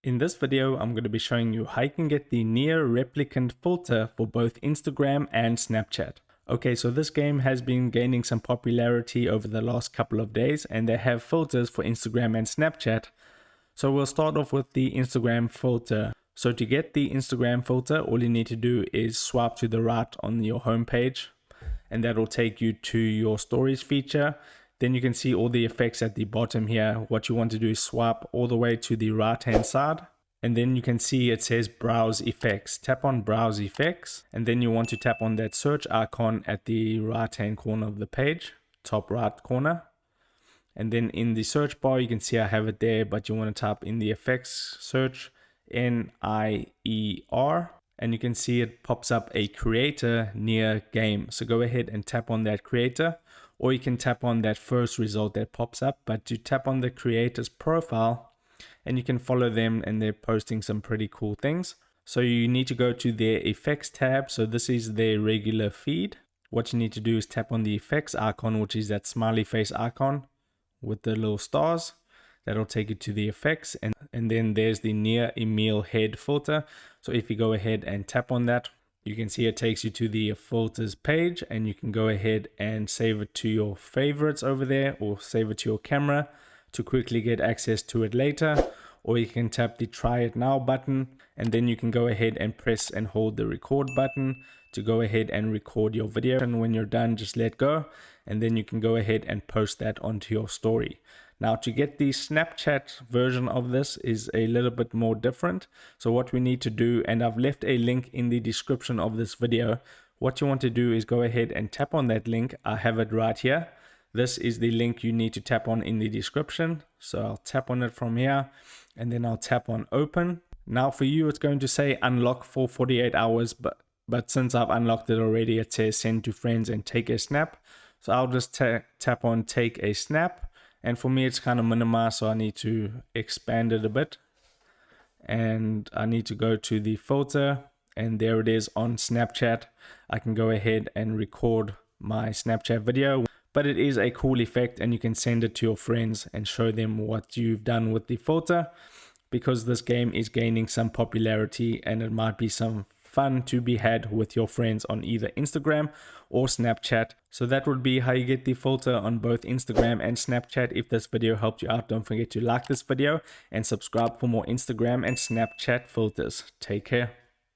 In this video, I'm going to be showing you how you can get the Nier Replicant filter for both Instagram and Snapchat. Okay, so this game has been gaining some popularity over the last couple of days, and they have filters for Instagram and Snapchat. So we'll start off with the Instagram filter. So to get the Instagram filter, all you need to do is swipe to the right on your home page, and that'll take you to your stories feature. Then you can see all the effects at the bottom here. What you want to do is swipe all the way to the right hand side, and then you can see it says browse effects. Tap on browse effects, and then you want to tap on that search icon at the right hand corner of the page, top right corner. And then in the search bar, you can see I have it there, but you want to type in the effects search Nier, and you can see it pops up a creator Nier game. So go ahead and tap on that creator, or you can tap on that first result that pops up, but you tap on the creator's profile and you can follow them, and they're posting some pretty cool things. So you need to go to their effects tab. So this is their regular feed. What you need to do is tap on the effects icon, which is that smiley face icon with the little stars. That'll take you to the effects, and then there's the Nier Emil head filter. So if you go ahead and tap on that, you can see it takes you to the filters page, and you can go ahead and save it to your favorites over there, or save it to your camera to quickly get access to it later. Or you can tap the try it now button, and then you can go ahead and press and hold the record button to go ahead and record your video. And when you're done, just let go, and then you can go ahead and post that onto your story. Now, to get the Snapchat version of this is a little bit more different. So what we need to do, and I've left a link in the description of this video, what you want to do is go ahead and tap on that link. I have it right here. This is the link you need to tap on in the description. So I'll tap on it from here, and then I'll tap on open. Now for you, it's going to say unlock for 48 hours, but since I've unlocked it already, it says send to friends and take a snap. So I'll just tap on take a snap. And for me, it's kind of minimized, so I need to expand it a bit. And I need to go to the filter, and there it is on Snapchat. I can go ahead and record my Snapchat video. But it is a cool effect, and you can send it to your friends and show them what you've done with the filter, because this game is gaining some popularity, and it might be some fun to be had with your friends on either Instagram or Snapchat. So that would be how you get the filter on both Instagram and Snapchat. If this video helped you out, don't forget to like this video and subscribe for more Instagram and Snapchat filters. Take care.